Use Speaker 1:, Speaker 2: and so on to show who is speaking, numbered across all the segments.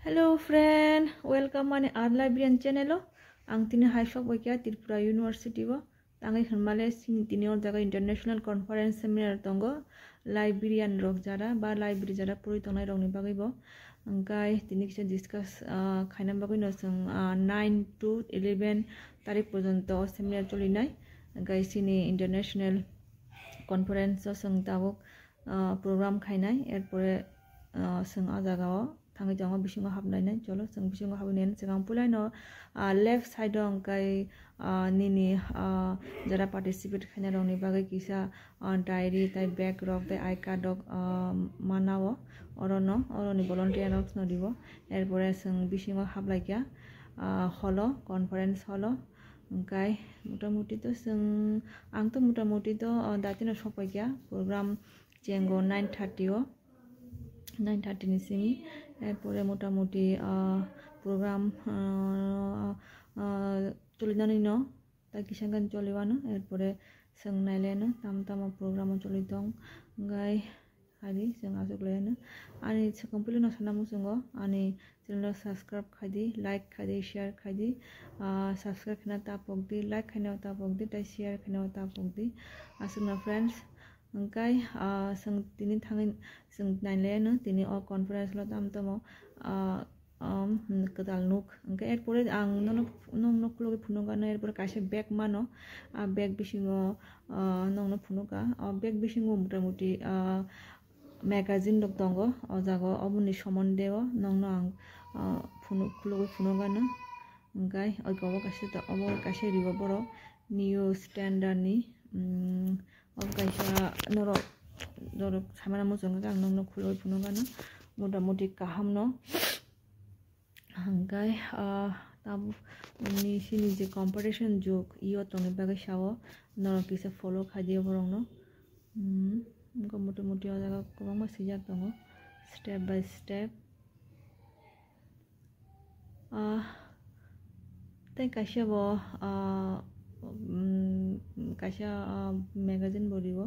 Speaker 1: Hello friend, welcome mane Art Librarian channel. Ang tini high shop wakia Tripura University bo. Tangai khanmale sing tini or jaga international conference seminar tongo librarian rok jara ba library jara puri tonai rok ni bagai bo. Angkai tini kisa discuss khaina bagai no sing 9 to 11 tarik porjonto seminar cholinai. Angkai sini international conference sing tabok program khainai erpore sing ajagao tangi jango bisingo habnainai cholo sing bisingo habnain sigang pulai no left side angkai nini jara participate khaina rongni bagai kisa diary tai bag rok tai I card rok manawo oroni volunteer rok no dibo erpore sing bisingo hablaikya holo conference holo angkai motamuti to sing ang to motamuti to datino sopaikya program jengo 9:30 o 9:30 ni simi এরপরে মোটামুটি programme চলিদানি ন তাই কিসাঙ্গান চলিবানো এরপরে जों नायलायानो ताम प्रग्रामाव चलिदों गाय हारि जों आजोगलायानो आंनि कमप्लिट सानामु जोङो आंनि चेनेल साबस्क्राइब खायदि लाइक खायदि शेयर खायदि साबस्क्राइब खाना तापकदि लाइक खाना तापकदि ताइ शेयर खाना तापकदि आसुना फ्रेंड्स ओंखाय जों दिनै थाङै जों नायलायानो दिनै अ कनफारेन्स ल तामतामो kedal nuk angke erpore ang nong kulogi phunogano erpore kaise bag mano bag bisingo nong phunoga bag bisingo motamuti magazine dok tongo o jago oboni somonde nong ang kulogi phunogano angkai ogobo kaise ribo boro new standard ni kaisa noro samana mojong ang nong kulogi phunogano motamuti kahamno angkai tabu ni sini je competition jok iyo toni bagai sawo noro kisa follow khadiyo borong no ko motamuti o jaga kobang ma sijak tongo step by step tai kaisa bo kaisa magazine boribo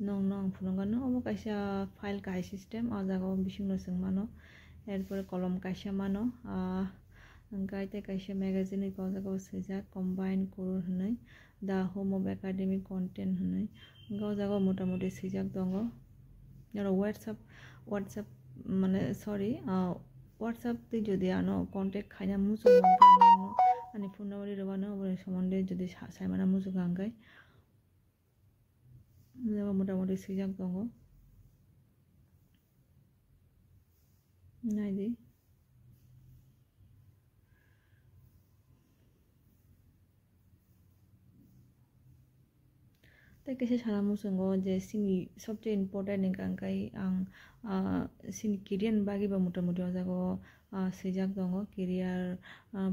Speaker 1: nong phunongano obo kaisa file kai system o jaga bisingno singmano এরপরে কলম কাইসা মানো গাইতে কাইসা ম্যাগাজিনে গজাগাও সেজা combine করুন হনাই দা home of academic content হনাই গজাগাও মোটামুটি সেজাক দङ আর WhatsApp মানে sorry WhatsApp তে যদি আনো কন্টাক্ট খাইনা মুজু আনি ফোন নাম্বার রবানো ওর সম্বন্ধে যদি সাইমানা মুজু গাঙ্গাই মোটামুটি সেজাক দङ Naidi tai kaisa salamu songo je sini सबसे important ni kangkai ang sini career bagi ba motamuti o jago sejak dongo career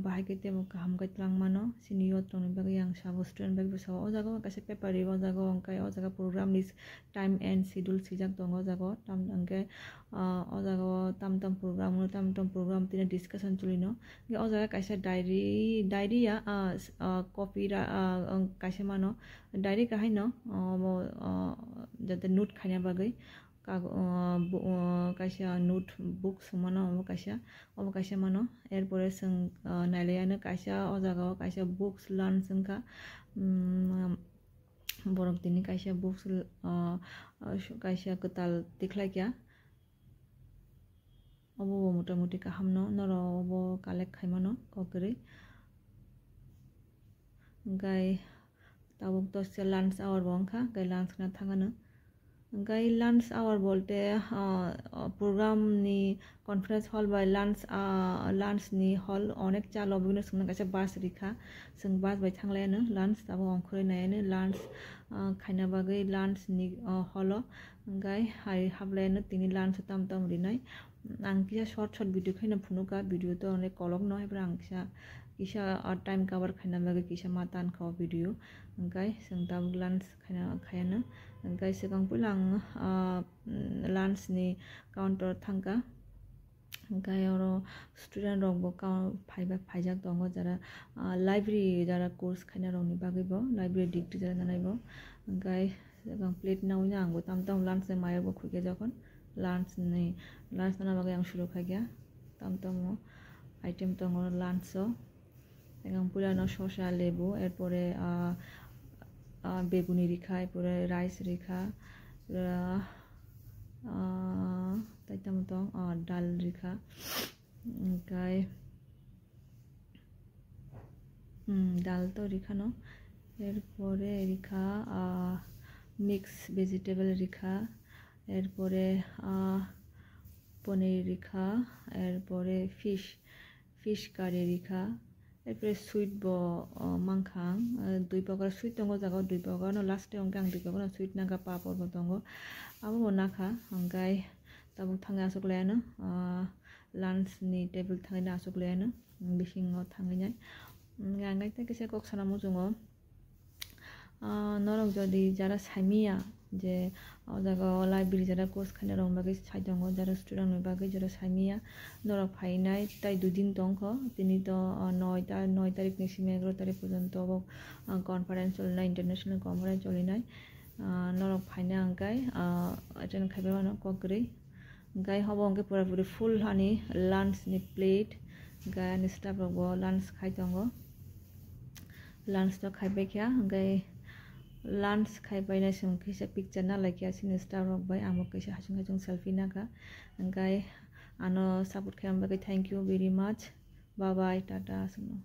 Speaker 1: bahagite mo kaham gaitlang mano sini yot tong bagi ang sabo student bagi so o jago kaisa paper o jago angkai o jago program is time and schedule sejak dongo jago tam angkai o jago tam program tine discussion chulino ge o jago kaisa diary ya copy ra kaisa mano diary kahai no jate note khania bagai kaisa note books mano kaisa mano erpore जों नायलायानो kaisa o jaga kaisa books learn Jonka borok tini kaisa books kaisa ketal tiklaikya obo motamuti kahamno noro obo collect khaimano kokri gai tabuk to lunch hour bongkha gai lunch na thangano gai lunch hour bolte program ni conference hall by lunch ni hall onek chalo bigno sungna kaisa bus rikha sung bus bai thanglayano lunch tabo ongkhoi nayane lunch khaina bagai lunch ni holo gai hai hablayano tini lunch tam rinai ang kisa short video khaina phunuka video to onek kolok no hebra ang kisa time cover khaina bagai kisa matan khaw video angkai जों tab lunch khayana angkai sekang pulang lunch ni counter thangka angkai oro student rok bo phaijak dongo jara library jara course khaina rok ni bagai bo library degree jara nanai bo angkai sekang plate nauna angbo tam lunch ni mayo bo khuike jokhon lunch na bagai ang shuru khaigya tamtamo item tongo lancho এবং পুরানো শসা লেবু এরপরে বেগুনি রেখা এরপরে rice রেখা তাইতাম তো ডাল রেখা গায় ডাল তো রেখানো এরপরে রেখা মিক্স ভেজিটেবল রেখা এরপরে পনির রেখা এরপরে ফিশ কারি রেখা এরপরে সুইট মাংখাং 2 প্রকার সুইট দङ জায়গা 2 প্রকার লাস্টে অঙ্কে আং 2 প্রকার সুইট নাগা পাপড় দङ আবো নাখা अंगाय ताबो थाङै आसुकलायानो लान्च नि टेबल थाङैनो आसुकलायानो बिसिङाव थाङैनाय अंगाय ताकेसे कक सानामु जोङो नरक जदि जारा सामिया जे जागा लाइब्रेरी जारा कोर्स खाने रं बागै साइ दङ जारा स्टुडेन्ट नि बागै जारा सामिया नरक फाइनाय ताइ 2 दिन दङ तिनि तो 9 तारिख नि सिम 11 तारिख पर्यन्त कनफारेन्स चलिनाय इन्टारनेशनल कनफारेन्स चलिनाय नरक फाइना अंगाय अटेन्ड खाइबानो कगरै गाय हबो अंगे पुरापुरि फुल हानि लान्च नि प्लेट गाय नि स्टाफ रगो लान्च खाइ दङ लान्च तो खाइबाय क्या गाय लान्च खाइबायना सम कैसे पिक्चर ना लाइक यासिन स्टार रक बाय आमो कैसे हासुं हासुं सेल्फी ना का गाय आनो सपोर्ट खालामबाय thank you very much bye bye tata सुनो।